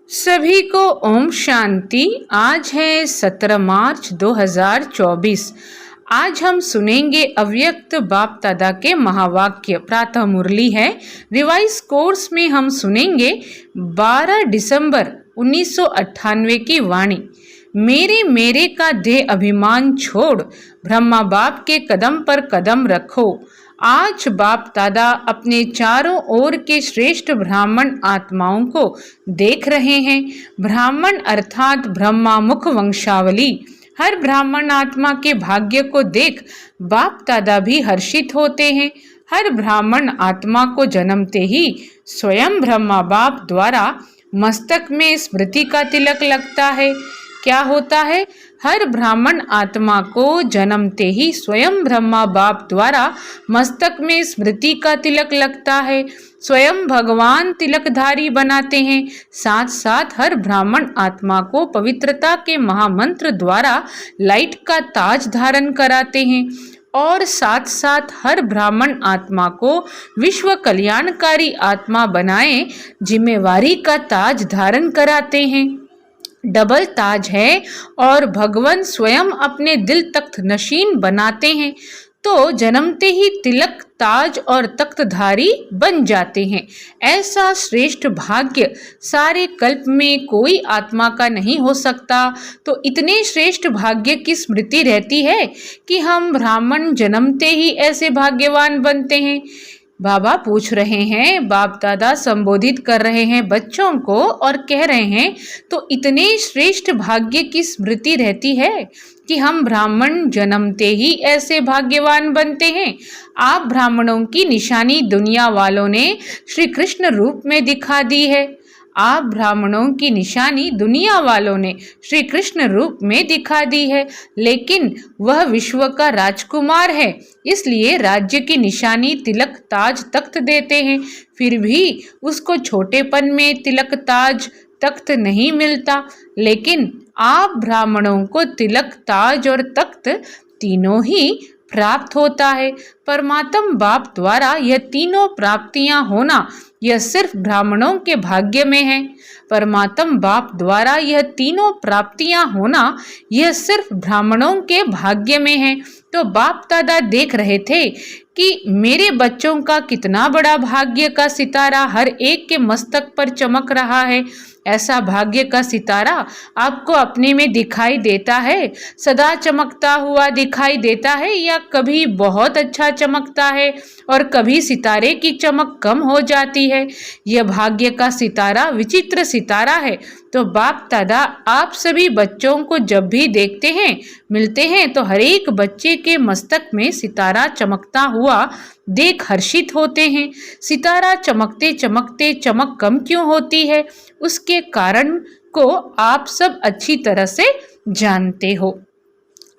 सभी को ओम शांति। आज है 17 मार्च 2024। आज हम सुनेंगे अव्यक्त बाप दादा के महावाक्य। प्रातः मुरली है। रिवाइज कोर्स में हम सुनेंगे 12 दिसंबर 1998 की वाणी। मेरे मेरे का देह अभिमान छोड़, ब्रह्मा बाप के कदम पर कदम रखो। आज बाप दादा अपने चारों ओर के श्रेष्ठ ब्राह्मण आत्माओं को देख रहे हैं। ब्राह्मण अर्थात ब्रह्मा मुख वंशावली। हर ब्राह्मण आत्मा के भाग्य को देख बाप दादा भी हर्षित होते हैं। हर ब्राह्मण आत्मा को जन्मते ही स्वयं ब्रह्मा बाप द्वारा मस्तक में स्मृति का तिलक लगता है। क्या होता है? हर ब्राह्मण आत्मा को जन्मते ही स्वयं ब्रह्मा बाप द्वारा मस्तक में स्मृति का तिलक लगता है। स्वयं भगवान तिलकधारी बनाते हैं। साथ साथ हर ब्राह्मण आत्मा को पवित्रता के महामंत्र द्वारा लाइट का ताज धारण कराते हैं और साथ साथ हर ब्राह्मण आत्मा को विश्व कल्याणकारी आत्मा बनाए जिम्मेवारी का ताज धारण कराते हैं। डबल ताज है और भगवान स्वयं अपने दिल तख्त नशीन बनाते हैं, तो जन्मते ही तिलक ताज और तख्तधारी बन जाते हैं। ऐसा श्रेष्ठ भाग्य सारे कल्प में कोई आत्मा का नहीं हो सकता। तो इतने श्रेष्ठ भाग्य की स्मृति रहती है कि हम ब्राह्मण जन्मते ही ऐसे भाग्यवान बनते हैं। बाबा पूछ रहे हैं, बाप दादा संबोधित कर रहे हैं बच्चों को और कह रहे हैं, तो इतने श्रेष्ठ भाग्य की स्मृति रहती है कि हम ब्राह्मण जन्मते ही ऐसे भाग्यवान बनते हैं। आप ब्राह्मणों की निशानी दुनिया वालों ने श्री कृष्ण रूप में दिखा दी है। आप ब्राह्मणों की निशानी दुनिया वालों ने श्री कृष्ण रूप में दिखा दी है, लेकिन वह विश्व का राजकुमार है, इसलिए राज्य की निशानी तिलक ताज तख्त देते हैं। फिर भी उसको छोटेपन में तिलक ताज तख्त नहीं मिलता, लेकिन आप ब्राह्मणों को तिलक ताज और तख्त तीनों ही प्राप्त होता है। परमात्म बाप द्वारा यह तीनों प्राप्तियां होना यह सिर्फ ब्राह्मणों के भाग्य में है। परमात्म बाप द्वारा यह तीनों प्राप्तियां होना यह सिर्फ ब्राह्मणों के भाग्य में है। तो बाप दादा देख रहे थे कि मेरे बच्चों का कितना बड़ा भाग्य का सितारा हर एक के मस्तक पर चमक रहा है। ऐसा भाग्य का सितारा आपको अपने में दिखाई देता है, सदा चमकता हुआ दिखाई देता है, या कभी बहुत अच्छा चमकता है और कभी सितारे की चमक कम हो जाती है। यह भाग्य का सितारा विचित्र सितारा है। तो बाप दादा आप सभी बच्चों को जब भी देखते हैं, मिलते हैं, तो हर एक बच्चे के मस्तक में सितारा चमकता हुआ देख हर्षित होते हैं। सितारा चमकते चमकते चमक कम क्यों होती है, उसके कारण को आप सब अच्छी तरह से जानते हो।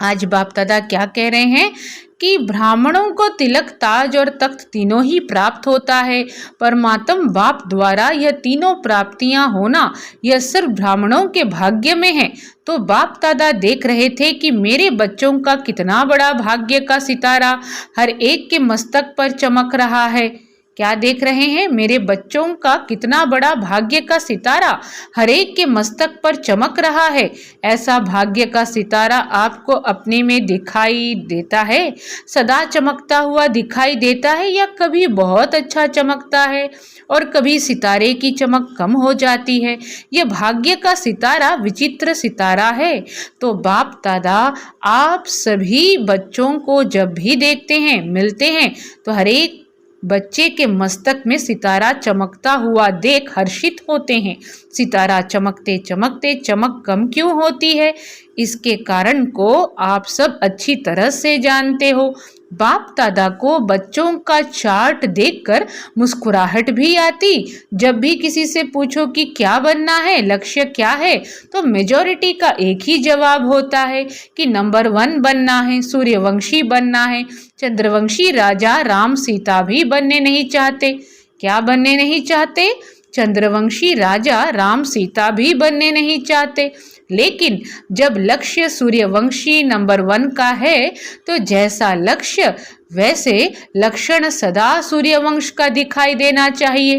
आज बाप दादा क्या कह रहे हैं कि ब्राह्मणों को तिलक ताज और तख्त तीनों ही प्राप्त होता है। परमात्म बाप द्वारा यह तीनों प्राप्तियां होना यह सिर्फ ब्राह्मणों के भाग्य में है। तो बाप दादा देख रहे थे कि मेरे बच्चों का कितना बड़ा भाग्य का सितारा हर एक के मस्तक पर चमक रहा है। क्या देख रहे हैं? मेरे बच्चों का कितना बड़ा भाग्य का सितारा हर एक के मस्तक पर चमक रहा है। ऐसा भाग्य का सितारा आपको अपने में दिखाई देता है, सदा चमकता हुआ दिखाई देता है, या कभी बहुत अच्छा चमकता है और कभी सितारे की चमक कम हो जाती है। यह भाग्य का सितारा विचित्र सितारा है। तो बाप दादा आप सभी बच्चों को जब भी देखते हैं, मिलते हैं, तो हर एक बच्चे के मस्तक में सितारा चमकता हुआ देख हर्षित होते हैं। सितारा चमकते चमकते चमक कम क्यों होती है, इसके कारण को आप सब अच्छी तरह से जानते हो। बाप दादा को बच्चों का चार्ट देखकर मुस्कुराहट भी आती। जब भी किसी से पूछो कि क्या बनना है, लक्ष्य क्या है, तो मेजॉरिटी का एक ही जवाब होता है कि नंबर 1 बनना है, सूर्यवंशी बनना है। चंद्रवंशी राजा राम सीता भी बनने नहीं चाहते। क्या बनने नहीं चाहते? चंद्रवंशी राजा राम सीता भी बनने नहीं चाहते। लेकिन जब लक्ष्य सूर्यवंशी नंबर 1 का है, तो जैसा लक्ष्य वैसे लक्षण सदा सूर्यवंश का दिखाई देना चाहिए।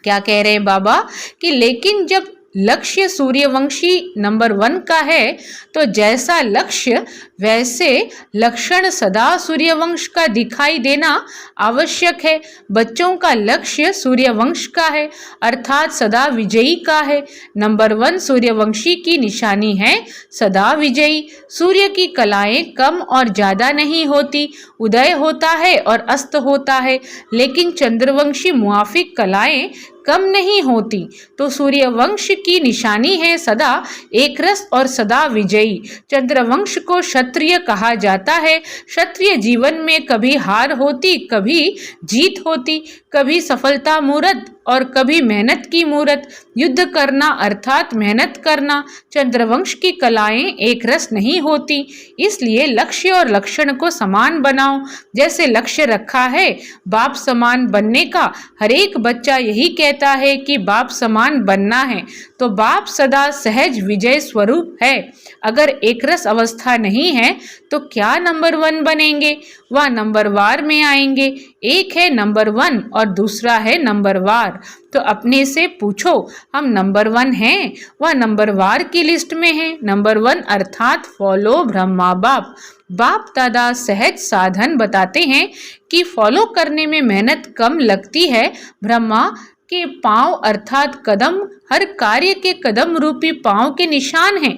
क्या कह रहे हैं बाबा कि लेकिन जब लक्ष्य सूर्यवंशी नंबर 1 का है, तो जैसा लक्ष्य वैसे लक्षण सदा सूर्यवंश का दिखाई देना आवश्यक है। बच्चों का लक्ष्य सूर्यवंश का है, अर्थात सदा विजयी का है। नंबर 1 सूर्यवंशी की निशानी है सदा विजयी। सूर्य की कलाएं कम और ज्यादा नहीं होती, उदय होता है और अस्त होता है, लेकिन चंद्रवंशी मुआफिक कलाएं कम नहीं होती। तो सूर्यवंश की निशानी है सदा एक रस और सदा विजयी। चंद्रवंश को क्षत्रिय कहा जाता है। क्षत्रिय जीवन में कभी हार होती, कभी जीत होती, कभी सफलता मूरत और कभी मेहनत की मूरत। युद्ध करना अर्थात मेहनत करना। चंद्रवंश की कलाएं एक रस नहीं होती, इसलिए लक्ष्य और लक्षण को समान बनाओ। जैसे लक्ष्य रखा है बाप समान बनने का, हर एक बच्चा यही कहता है कि बाप समान बनना है, तो बाप सदा सहज विजय स्वरूप है। अगर एक रस अवस्था नहीं है तो क्या नंबर 1 बनेंगे? वह नंबर वार में आएंगे। एक है नंबर 1 और दूसरा है नंबर वार। तो अपने से पूछो, हम नंबर 1 हैं, वह नंबर वार की लिस्ट में है। नंबर 1 अर्थात फॉलो ब्रह्मा बाप। बाप दादा सहज साधन बताते हैं कि फॉलो करने में मेहनत कम लगती है। ब्रह्मा के पांव अर्थात कदम हर कार्य के कदम रूपी पांव के निशान हैं।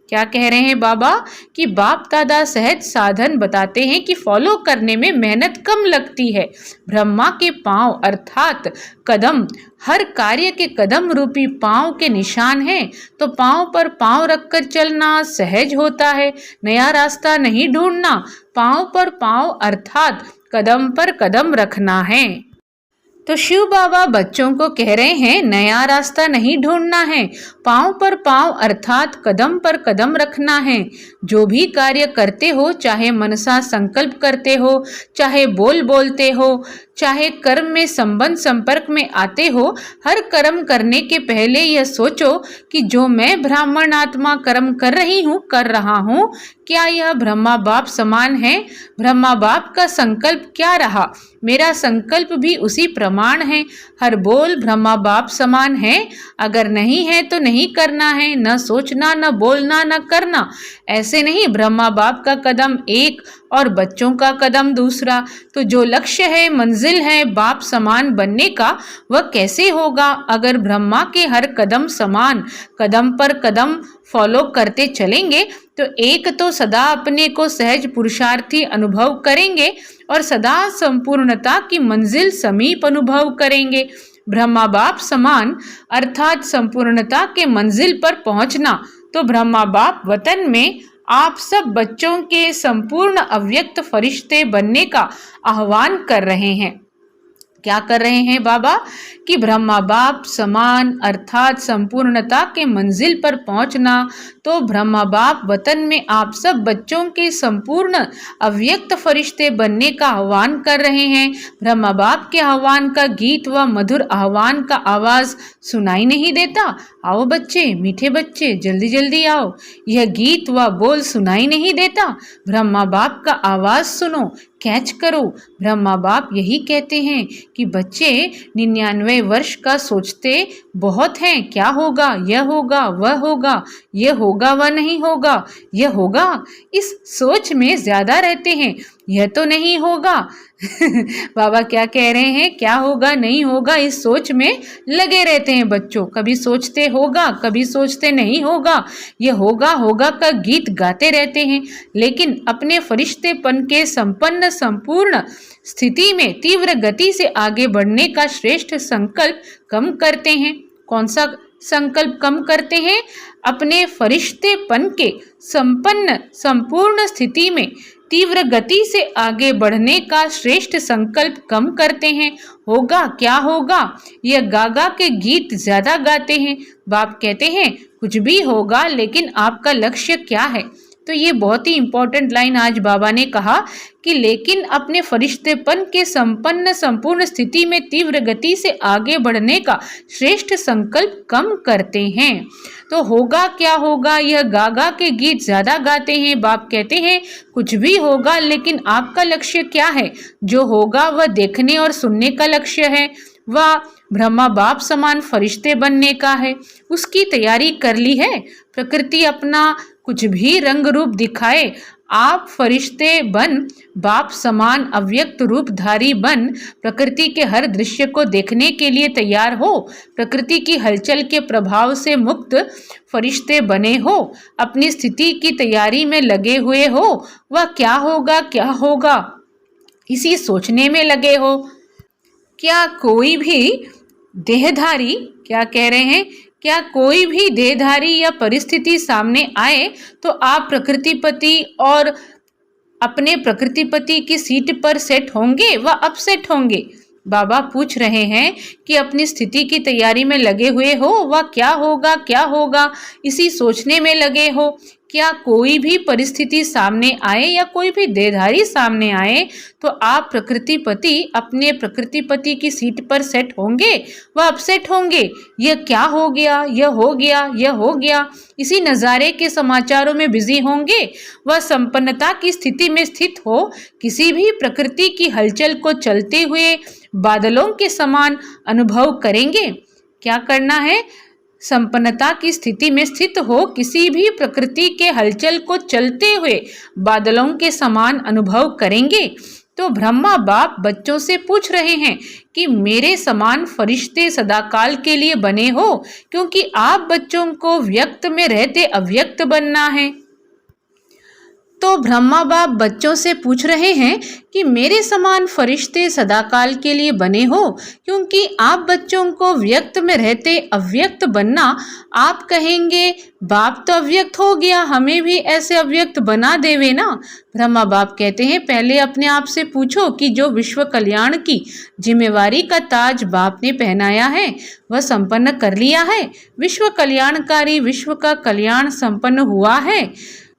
क्या कह रहे हैं बाबा कि बाप दादा सहज साधन बताते हैं कि फॉलो करने में मेहनत कम लगती है। ब्रह्मा के पांव अर्थात कदम हर कार्य के कदम रूपी पांव के निशान हैं। तो पांव पर पांव रखकर चलना सहज होता है, नया रास्ता नहीं ढूंढना। पांव पर पांव अर्थात कदम पर कदम रखना है। तो शिव बाबा बच्चों को कह रहे हैं नया रास्ता नहीं ढूंढना है, पांव पर पांव अर्थात कदम पर कदम रखना है। जो भी कार्य करते हो, चाहे मनसा संकल्प करते हो, चाहे बोलते हो, चाहे कर्म में संबंध संपर्क में आते हो, हर कर्म करने के पहले यह सोचो कि जो मैं ब्राह्मण आत्मा कर्म कर रही हूँ, कर रहा हूँ, क्या यह ब्रह्मा बाप समान है? ब्रह्मा बाप का संकल्प क्या रहा, मेरा संकल्प भी उसी प्रमाण है। हर बोल ब्रह्मा बाप समान है। अगर नहीं है तो नहीं करना है, न सोचना, न बोलना, न करना। ऐसे नहीं ब्रह्मा बाप का कदम एक और बच्चों का कदम दूसरा। तो जो लक्ष्य है, मंजिल है बाप समान बनने का, वह कैसे होगा अगर ब्रह्मा के हर कदम समान कदम पर कदम फॉलो करते चलेंगे? तो एक तो सदा अपने को सहज पुरुषार्थी अनुभव करेंगे और सदा संपूर्णता की मंजिल समीप अनुभव करेंगे। ब्रह्मा बाप समान अर्थात संपूर्णता के मंजिल पर पहुंचना। तो ब्रह्मा बाप वतन में आप सब बच्चों के संपूर्ण अव्यक्त फरिश्ते बनने का आह्वान कर रहे हैं। क्या कर रहे हैं बाबा कि ब्रह्मा बाप समान अर्थात संपूर्णता के मंजिल पर पहुंचना। तो ब्रह्मा बाप वतन में आप सब बच्चों के संपूर्ण अव्यक्त फरिश्ते बनने का आह्वान कर रहे हैं। ब्रह्मा बाप के आह्वान का गीत व मधुर आह्वान का आवाज सुनाई नहीं देता? आओ बच्चे, मीठे बच्चे, जल्दी जल्दी आओ। यह गीत व बोल सुनाई नहीं देता? ब्रह्मा बाप का आवाज सुनो, कैच करो। ब्रह्मा बाप यही कहते हैं कि बच्चे 99 वर्ष का सोचते बहुत हैं, क्या होगा, यह होगा, वह होगा, यह होगा, वह नहीं होगा, यह होगा, इस सोच में ज्यादा रहते हैं, यह तो नहीं होगा। बाबा क्या कह रहे हैं, क्या होगा नहीं होगा इस सोच में लगे रहते हैं बच्चों। कभी सोचते होगा, कभी सोचते नहीं होगा, यह होगा होगा का गीत गाते रहते हैं, लेकिन अपने फरिश्तेपन के संपन्न संपूर्ण स्थिति में तीव्र गति से आगे बढ़ने का श्रेष्ठ संकल्प कम करते हैं। कौन सा संकल्प कम करते हैं? अपने फरिश्तेपन के संपन्न संपूर्ण स्थिति में तीव्र गति से आगे बढ़ने का श्रेष्ठ संकल्प कम करते हैं। होगा क्या होगा, यह गागा के गीत ज्यादा गाते हैं। बाप कहते हैं कुछ भी होगा, लेकिन आपका लक्ष्य क्या है? तो ये बहुत ही इंपॉर्टेंट लाइन आज बाबा ने कहा कि लेकिन अपने फरिश्तेपन के संपन्न संपूर्ण स्थिति में तीव्र गति से आगे बढ़ने का श्रेष्ठ संकल्प कम करते हैं। तो होगा क्या होगा, यह गागा के गीत ज्यादा गाते हैं। बाप कहते हैं कुछ भी होगा, लेकिन आपका लक्ष्य क्या है? जो होगा वह देखने और सुनने का लक्ष्य है, वह ब्रह्मा बाप समान फरिश्ते बनने का है, उसकी तैयारी कर ली है। प्रकृति अपना कुछ भी रंग रूप दिखाए, आप फरिश्ते बन बाप समान अव्यक्त रूपधारी बन प्रकृति के हर दृश्य को देखने के लिए तैयार हो। प्रकृति की हलचल के प्रभाव से मुक्त फरिश्ते बने हो, अपनी स्थिति की तैयारी में लगे हुए हो। वह क्या होगा इसी सोचने में लगे हो। क्या कोई भी देहधारी, क्या कह रहे हैं, क्या कोई भी देहधारी या परिस्थिति सामने आए तो आप प्रकृतिपति और अपने प्रकृतिपति की सीट पर सेट होंगे व अपसेट होंगे। बाबा पूछ रहे हैं कि अपनी स्थिति की तैयारी में लगे हुए हो, वह क्या होगा इसी सोचने में लगे हो। क्या कोई भी परिस्थिति सामने आए या कोई भी देहधारी सामने आए तो आप प्रकृतिपति अपने प्रकृतिपति की सीट पर सेट होंगे व अपसेट होंगे। यह क्या हो गया, यह हो गया इसी नज़ारे के समाचारों में बिजी होंगे। वह संपन्नता की स्थिति में स्थित हो, किसी भी प्रकृति की हलचल को चलते हुए बादलों के समान अनुभव करेंगे। क्या करना है? संपन्नता की स्थिति में स्थित हो, किसी भी प्रकृति के हलचल को चलते हुए बादलों के समान अनुभव करेंगे। तो ब्रह्मा बाप बच्चों से पूछ रहे हैं कि मेरे समान फरिश्ते सदाकाल के लिए बने हो, क्योंकि आप बच्चों को व्यक्त में रहते अव्यक्त बनना है। तो ब्रह्मा बाप बच्चों से पूछ रहे हैं कि मेरे समान फरिश्ते सदाकाल के लिए बने हो, क्योंकि आप बच्चों को व्यक्त में रहते अव्यक्त बनना। आप कहेंगे बाप तो अव्यक्त हो गया, हमें भी ऐसे अव्यक्त बना देवे ना। ब्रह्मा बाप कहते हैं पहले अपने आप से पूछो कि जो विश्व कल्याण की जिम्मेवारी का ताज बाप ने पहनाया है वह संपन्न कर लिया है। विश्व कल्याणकारी विश्व का कल्याण संपन्न हुआ है।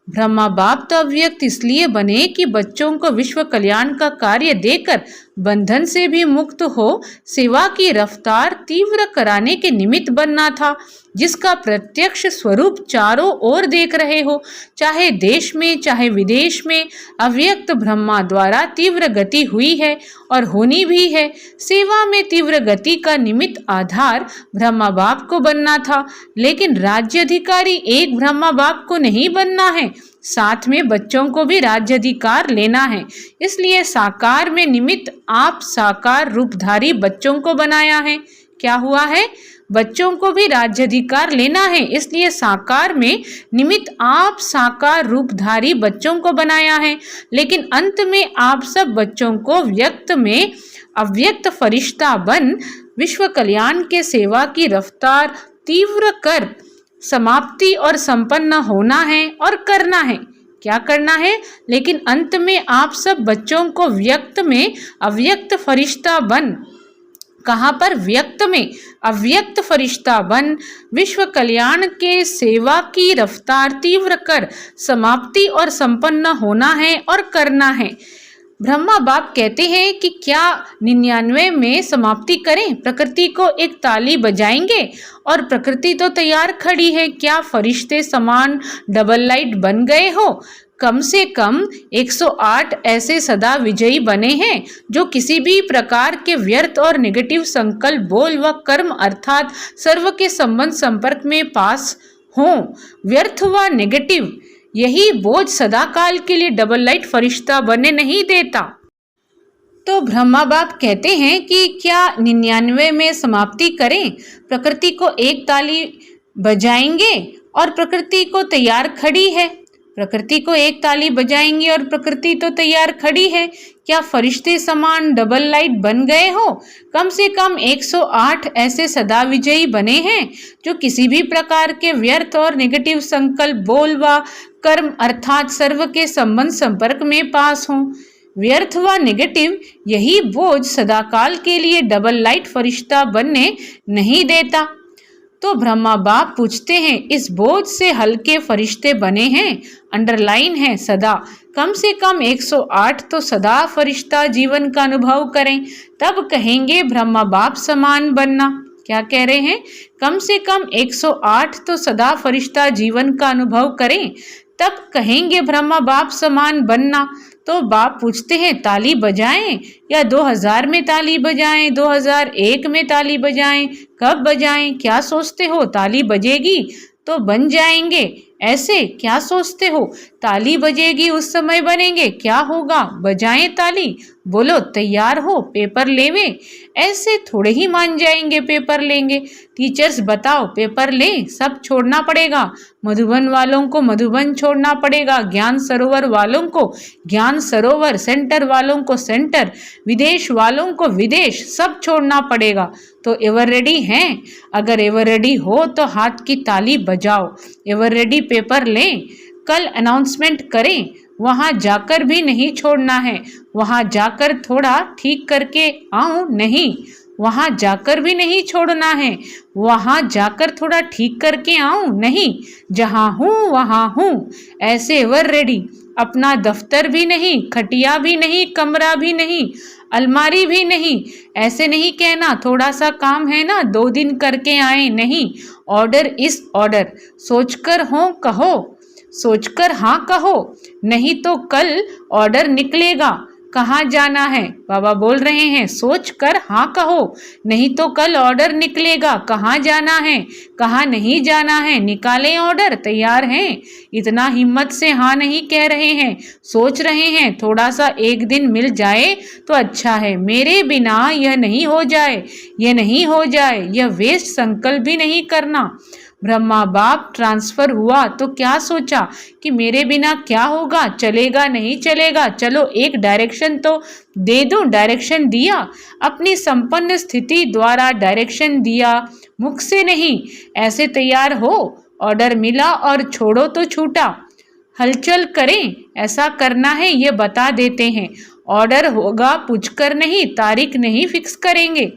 ब्रह्मा बाप तो अव्यक्त इसलिए बने कि बच्चों को विश्व कल्याण का कार्य देकर बंधन से भी मुक्त हो सेवा की रफ्तार तीव्र कराने के निमित्त बनना था, जिसका प्रत्यक्ष स्वरूप चारों ओर देख रहे हो। चाहे देश में चाहे विदेश में अव्यक्त ब्रह्मा द्वारा तीव्र गति हुई है और होनी भी है। सेवा में तीव्र गति का निमित्त आधार ब्रह्मा बाप को बनना था, लेकिन राज्य अधिकारी एक ब्रह्मा बाप को नहीं बनना है, साथ में बच्चों को भी राज्य अधिकार लेना है। इसलिए साकार में निमित्त आप साकार रूपधारी बच्चों को बनाया है। क्या हुआ है? बच्चों को भी राज्य अधिकार लेना है, इसलिए साकार में निमित्त आप साकार रूपधारी बच्चों को बनाया है। लेकिन अंत में आप सब बच्चों को व्यक्त में अव्यक्त फरिश्ता बन विश्व कल्याण के सेवा की रफ्तार तीव्र कर समाप्ति और संपन्न होना है और करना है। क्या करना है? लेकिन अंत में आप सब बच्चों को व्यक्त में अव्यक्त फरिश्ता बन, कहाँ पर? व्यक्त में अव्यक्त फरिश्ता बन विश्व कल्याण के सेवा की रफ्तार तीव्र कर समाप्ति और संपन्न होना है और करना है। ब्रह्मा बाप कहते हैं कि क्या 99 में समाप्ति करें? प्रकृति को एक ताली बजाएंगे और प्रकृति तो तैयार खड़ी है। क्या फरिश्ते समान डबल लाइट बन गए हो? कम से कम 108 ऐसे सदा विजयी बने हैं जो किसी भी प्रकार के व्यर्थ और नेगेटिव संकल्प बोल व कर्म अर्थात सर्व के संबंध संपर्क में पास हों। व्यर्थ व नेगेटिव यही बोझ सदाकाल के लिए डबल लाइट फरिश्ता बनने नहीं देता। तो ब्रह्मा बाप कहते हैं कि क्या 99 में समाप्ति करें? प्रकृति को एक ताली बजाएंगे और प्रकृति को तैयार खड़ी है। प्रकृति को एक ताली बजाएंगे और प्रकृति तो तैयार खड़ी है। क्या फरिश्ते समान डबल लाइट बन गए हो? कम से कम 108 ऐसे सदा विजयी बने हैं जो किसी भी प्रकार के व्यर्थ और नेगेटिव संकल्प बोल व कर्म अर्थात सर्व के संबंध संपर्क में पास हों। व्यर्थ व नेगेटिव यही बोझ सदाकाल के लिए डबल लाइट फरिश्ता बनने नहीं देता। तो ब्रह्मा बाप पूछते हैं इस बोझ से हल्के फरिश्ते बने हैं, अंडरलाइन है सदा। कम से कम 108 तो सदा फरिश्ता जीवन का अनुभव करें, तब कहेंगे ब्रह्मा बाप समान बनना। क्या कह रहे हैं? कम से कम 108 तो सदा फरिश्ता जीवन का अनुभव करें, तब कहेंगे ब्रह्मा बाप समान बनना। तो बाप पूछते हैं ताली बजाएं या 2000 में ताली बजाएं, 2001 में ताली बजाएं, कब बजाएं? क्या सोचते हो ताली बजेगी तो बन जाएंगे? ऐसे क्या सोचते हो ताली बजेगी उस समय बनेंगे? क्या होगा? बजाएं ताली, बोलो तैयार हो, पेपर लेवे? ऐसे थोड़े ही मान जाएंगे पेपर लेंगे। टीचर्स बताओ पेपर लें, सब छोड़ना पड़ेगा। मधुबन वालों को मधुबन छोड़ना पड़ेगा, ज्ञान सरोवर वालों को ज्ञान सरोवर, सेंटर वालों को सेंटर, विदेश वालों को विदेश, सब छोड़ना पड़ेगा। तो एवर रेडी हैं? अगर एवर रेडी हो तो हाथ की ताली बजाओ। एवर रेडी पेपर लें, कल अनाउंसमेंट करें। वहाँ जाकर भी नहीं छोड़ना है, वहाँ जाकर थोड़ा ठीक करके आऊं नहीं, वहाँ जाकर भी नहीं छोड़ना है, वहाँ जाकर थोड़ा ठीक करके आऊं नहीं, जहाँ हूँ वहाँ हूँ। ऐसे एवर रेडी, अपना दफ्तर भी नहीं, खटिया भी नहीं, कमरा भी नहीं, अलमारी भी नहीं। ऐसे नहीं कहना थोड़ा सा काम है ना 2 दिन करके आए, नहीं। ऑर्डर इज ऑर्डर, सोचकर हो कहो, सोचकर हाँ कहो, नहीं तो कल ऑर्डर निकलेगा। कहाँ जाना है? बाबा बोल रहे हैं सोच कर हाँ कहो, नहीं तो कल ऑर्डर निकलेगा। कहाँ जाना है? कहाँ नहीं जाना है? निकालें ऑर्डर, तैयार हैं? इतना हिम्मत से हाँ नहीं कह रहे हैं, सोच रहे हैं थोड़ा सा एक दिन मिल जाए तो अच्छा है। मेरे बिना यह नहीं हो जाए, यह नहीं हो जाए, यह वेस्ट संकल्प भी नहीं करना। ब्रह्मा बाप ट्रांसफर हुआ तो क्या सोचा कि मेरे बिना क्या होगा, चलेगा नहीं चलेगा, चलो एक डायरेक्शन तो दे दूं। डायरेक्शन दिया, अपनी संपन्न स्थिति द्वारा डायरेक्शन दिया, मुख से नहीं। ऐसे तैयार हो, ऑर्डर मिला और छोड़ो तो छूटा। हलचल करें, ऐसा करना है ये बता देते हैं। ऑर्डर होगा पूछकर नहीं, तारीख नहीं फिक्स करेंगे।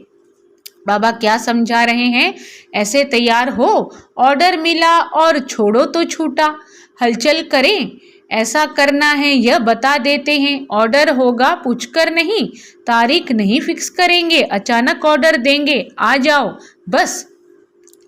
बाबा क्या समझा रहे हैं? ऐसे तैयार हो, ऑर्डर मिला और छोड़ो तो छूटा। हलचल करें, ऐसा करना है यह बता देते हैं। ऑर्डर होगा पूछकर नहीं, तारीख नहीं फिक्स करेंगे, अचानक ऑर्डर देंगे, आ जाओ बस।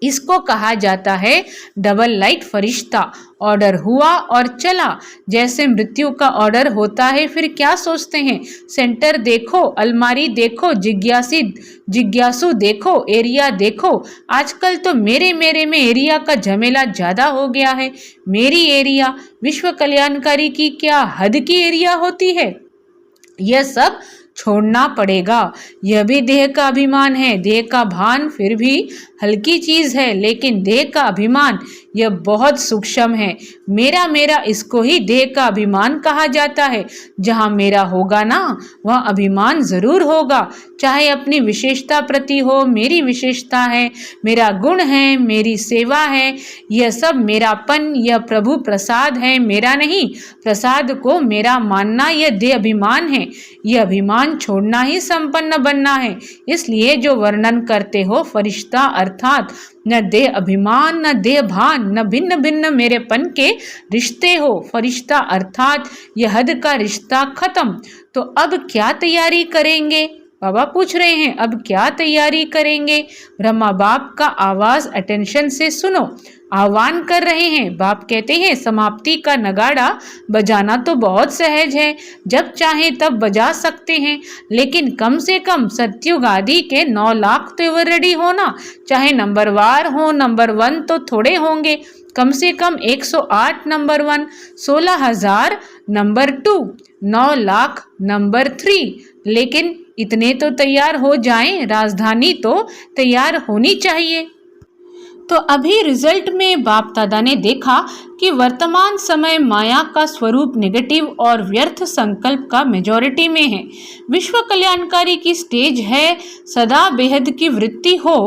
इसको कहा जाता है डबल लाइट फरिश्ता। ऑर्डर हुआ और चला, जैसे मृत्यु का ऑर्डर होता है। फिर क्या सोचते हैं? सेंटर देखो, अलमारी देखो, जिज्ञासु देखो, एरिया देखो। आजकल तो मेरे में एरिया का झमेला ज़्यादा हो गया है। मेरी एरिया, विश्व कल्याणकारी की क्या हद की एरिया होती है? यह सब छोड़ना पड़ेगा। यह भी देह का अभिमान है, देह का भान फिर भी हल्की चीज है, लेकिन देह का अभिमान यह बहुत सूक्ष्म है। मेरा इसको ही देह का अभिमान कहा जाता है। जहाँ मेरा होगा ना वहाँ अभिमान जरूर होगा, चाहे अपनी विशेषता प्रति हो। मेरी विशेषता है, मेरा गुण है, मेरी सेवा है, यह सब मेरापन, यह प्रभु प्रसाद है, मेरा नहीं। प्रसाद को मेरा मानना यह देह अभिमान है। यह अभिमान छोड़ना ही संपन्न बनना है। इसलिए जो वर्णन करते हो फरिश्ता अर्थात न देह अभिमान न देह भान न भिन्न भिन्न मेरेपन के रिश्ते हो। फरिश्ता अर्थात यह हद का रिश्ता खत्म। तो अब क्या तैयारी करेंगे? बाबा पूछ रहे हैं अब क्या तैयारी करेंगे? ब्रह्मा बाप का आवाज अटेंशन से सुनो, आह्वान कर रहे हैं। बाप कहते हैं समाप्ति का नगाड़ा बजाना तो बहुत सहज है, जब चाहे तब बजा सकते हैं, लेकिन कम से कम सत्युग आदि के 9 लाख तो एवर रेडी होना। चाहे नंबरवार हो, नंबर 1 तो थोड़े होंगे, कम से कम 108 नंबर 1, 16,000 नंबर 2, 9 लाख नंबर 3। लेकिन इतने तो तैयार हो जाएं, राजधानी तो तैयार होनी चाहिए। तो अभी रिजल्ट में बाप दादा ने देखा कि वर्तमान समय माया का स्वरूप नेगेटिव और व्यर्थ संकल्प का मेजॉरिटी में है। विश्व कल्याणकारी की स्टेज है, सदा बेहद की वृत्ति हो,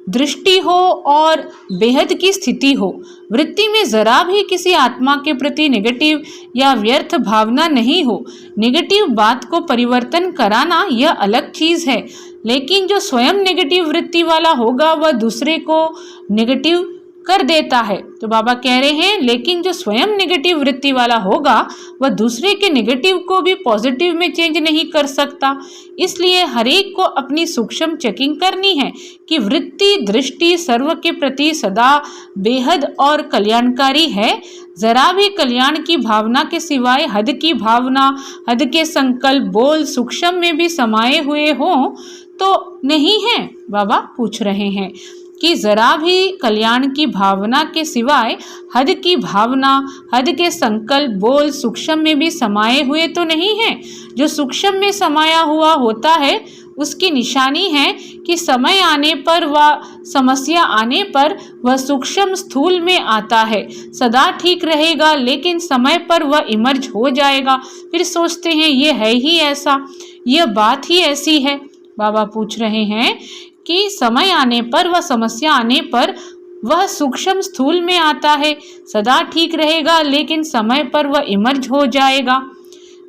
दृष्टि हो और बेहद की स्थिति हो। वृत्ति में जरा भी किसी आत्मा के प्रति नेगेटिव या व्यर्थ भावना नहीं हो। नेगेटिव बात को परिवर्तन कराना यह अलग चीज है, लेकिन जो स्वयं नेगेटिव वृत्ति वाला होगा वह दूसरे को नेगेटिव कर देता है। तो बाबा कह रहे हैं लेकिन जो स्वयं नेगेटिव वृत्ति वाला होगा वह दूसरे के नेगेटिव को भी पॉजिटिव में चेंज नहीं कर सकता। इसलिए हर एक को अपनी सूक्ष्म चेकिंग करनी है कि वृत्ति दृष्टि सर्व के प्रति सदा बेहद और कल्याणकारी है। जरा भी कल्याण की भावना के सिवाय हद की भावना, हद के संकल्प बोल सूक्ष्म में भी समाये हुए हों तो नहीं है। बाबा पूछ रहे हैं कि जरा भी कल्याण की भावना के सिवाय हद की भावना, हद के संकल्प बोल सूक्ष्म में भी समाये हुए तो नहीं है। जो सूक्ष्म में समाया हुआ होता है उसकी निशानी है कि समय आने पर व समस्या आने पर वह सूक्ष्म स्थूल में आता है। सदा ठीक रहेगा लेकिन समय पर वह इमर्ज हो जाएगा। फिर सोचते हैं ये है ही ऐसा, यह बात ही ऐसी है। बाबा पूछ रहे हैं कि समय आने पर व समस्या आने पर वह सूक्ष्म स्थूल में आता है। सदा ठीक रहेगा लेकिन समय पर वह इमर्ज हो जाएगा।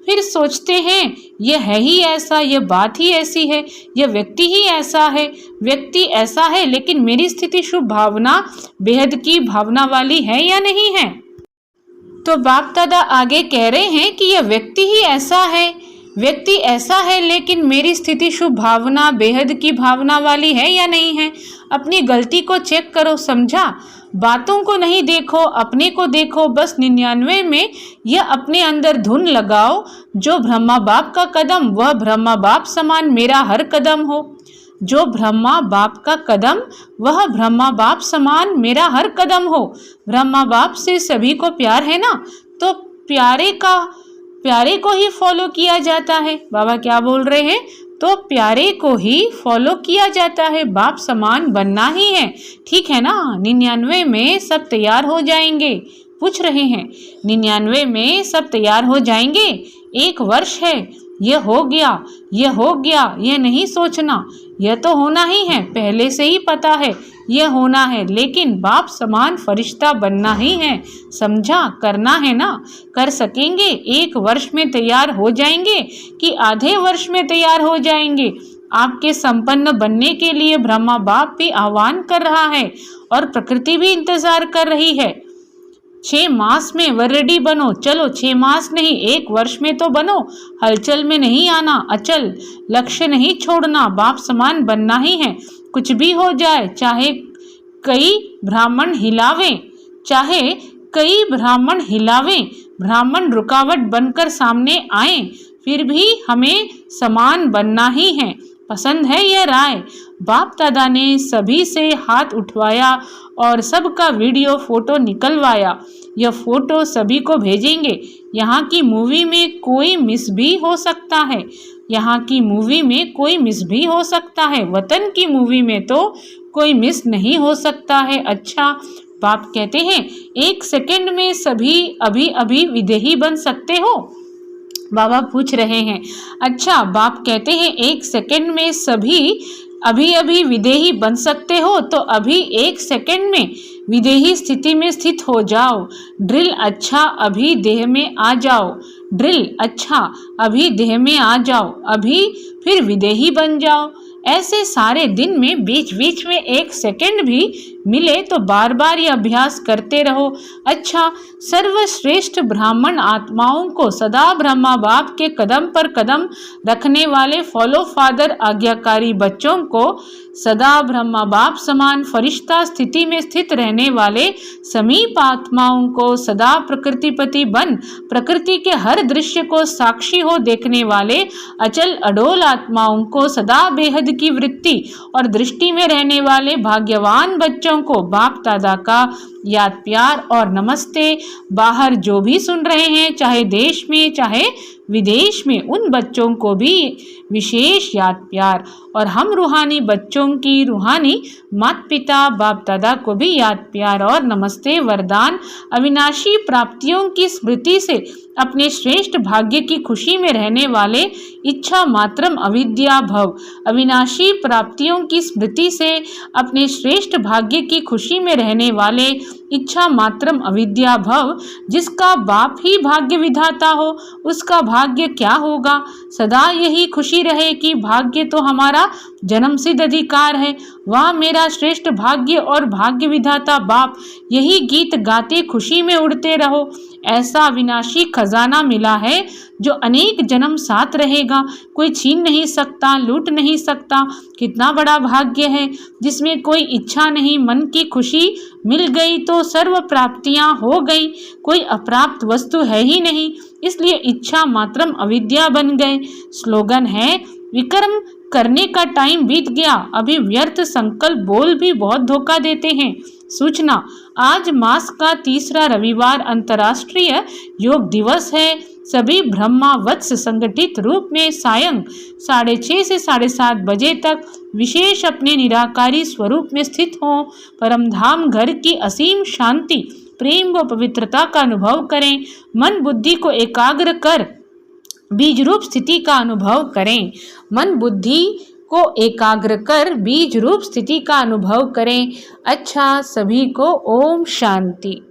फिर सोचते हैं यह है ही ऐसा, यह बात ही ऐसी है, यह व्यक्ति ही ऐसा है, व्यक्ति ऐसा है लेकिन मेरी स्थिति शुभ भावना बेहद की भावना वाली है या नहीं है। तो बाप दादा आगे कह रहे हैं कि यह व्यक्ति ही ऐसा है, व्यक्ति ऐसा है लेकिन मेरी स्थिति शुभ भावना बेहद की भावना वाली है या नहीं है। अपनी गलती को चेक करो, समझा। बातों को नहीं देखो, अपने को देखो। बस 99 में यह अपने अंदर धुन लगाओ, जो ब्रह्मा बाप का कदम वह ब्रह्मा बाप समान मेरा हर कदम हो। जो ब्रह्मा बाप का कदम वह ब्रह्मा बाप समान मेरा हर कदम हो। ब्रह्मा बाप से सभी को प्यार है ना, तो प्यारे को ही फॉलो किया जाता है। बाबा क्या बोल रहे हैं, तो प्यारे को ही फॉलो किया जाता है, बाप समान बनना ही है। ठीक है ना। 99 में सब तैयार हो जाएंगे। पूछ रहे हैं 99 में सब तैयार हो जाएंगे। 1 वर्ष है, यह हो गया, यह हो गया, यह नहीं सोचना, यह तो होना ही है, पहले से ही पता है यह होना है, लेकिन बाप समान फरिश्ता बनना ही है। समझा, करना है ना। कर सकेंगे। 1 वर्ष में तैयार हो जाएंगे कि आधे वर्ष में तैयार हो जाएंगे। आपके संपन्न बनने के लिए ब्रह्मा बाप भी आह्वान कर रहा है और प्रकृति भी इंतजार कर रही है। 6 मास में वह रेडी बनो। चलो 6 मास नहीं, 1 वर्ष में तो बनो। हलचल में नहीं आना, अचल लक्ष्य नहीं छोड़ना, बाप समान बनना ही है। कुछ भी हो जाए, चाहे कई ब्राह्मण हिलावें, ब्राह्मण रुकावट बनकर सामने आए, फिर भी हमें समान बनना ही है। पसंद है यह राय। बाप दादा ने सभी से हाथ उठवाया और सबका वीडियो फोटो निकलवाया। यह फोटो सभी को भेजेंगे। यहाँ की मूवी में कोई मिस भी हो सकता है, यहाँ की मूवी में कोई मिस भी हो सकता है, वतन की मूवी में तो कोई मिस नहीं हो सकता है। अच्छा, बाप कहते हैं 1 सेकंड में सभी अभी अभी विदेही बन सकते हो। बाबा पूछ रहे हैं अच्छा, बाप कहते हैं 1 सेकंड में सभी अभी अभी विदेही बन सकते हो, तो अभी 1 सेकंड में विदेही स्थिति में स्थित हो जाओ। ड्रिल अच्छा, अभी देह में आ जाओ। ड्रिल अच्छा, अभी देह में आ जाओ, अभी फिर विदेही बन जाओ। ऐसे सारे दिन में बीच बीच में 1 सेकंड भी मिले तो बार बार ये अभ्यास करते रहो। अच्छा, सर्वश्रेष्ठ ब्राह्मण आत्माओं को सदा ब्रह्मा बाप के कदम पर कदम रखने वाले फॉलो फादर आज्ञाकारी बच्चों को सदा ब्रह्मा बाप समान फरिश्ता स्थिति में स्थित रहने वाले समीप आत्माओं को सदा प्रकृतिपति बन प्रकृति के हर दृश्य को साक्षी हो देखने वाले अचल अडोल आत्माओं को सदा बेहद की वृत्ति और दृष्टि में रहने वाले भाग्यवान बच्चों को बाप दादा का याद प्यार और नमस्ते। बाहर जो भी सुन रहे हैं, चाहे देश में चाहे विदेश में, उन बच्चों को भी विशेष याद प्यार। और हम रूहानी बच्चों की रूहानी माता पिता बाप दादा को भी याद प्यार और नमस्ते। वरदान अविनाशी प्राप्तियों की स्मृति से अपने श्रेष्ठ भाग्य की खुशी में रहने वाले इच्छा मात्रम अविद्या भव। अविनाशी प्राप्तियों की स्मृति से अपने श्रेष्ठ भाग्य की खुशी में रहने वाले इच्छा मात्रम अविद्या भव। जिसका बाप ही भाग्य विधाता हो उसका भाग्य क्या होगा। सदा यही खुशी रहे कि भाग्य तो हमारा जन्मसिद्ध अधिकार है, वह मेरा श्रेष्ठ भाग्य और भाग्य विधाता बाप। यही गीत गाते खुशी में उड़ते रहो। ऐसा विनाशी खजाना मिला है जो अनेक जन्म साथ रहेगा, कोई छीन नहीं सकता, लूट नहीं सकता। कितना बड़ा भाग्य है जिसमें कोई इच्छा नहीं, मन की खुशी मिल गई तो सर्व प्राप्तियां हो गई, कोई अप्राप्त वस्तु है ही नहीं, इसलिए इच्छा मात्रम अविद्या बन गए। स्लोगन है विक्रम करने का टाइम बीत गया, अभी व्यर्थ संकल्प बोल भी बहुत धोखा देते हैं। सूचना, आज मास का तीसरा रविवार अंतर्राष्ट्रीय योग दिवस है। सभी ब्रह्मावत्स संगठित रूप में सायं 6:30 से 7:30 बजे तक विशेष अपने निराकारी स्वरूप में स्थित हों। परमधाम घर की असीम शांति, प्रेम व पवित्रता का अनुभव करें। मन बुद्धि को एकाग्र कर बीज रूप स्थिति का अनुभव करें। मन बुद्धि को एकाग्र कर बीज रूप स्थिति का अनुभव करें। अच्छा, सभी को ओम शांति।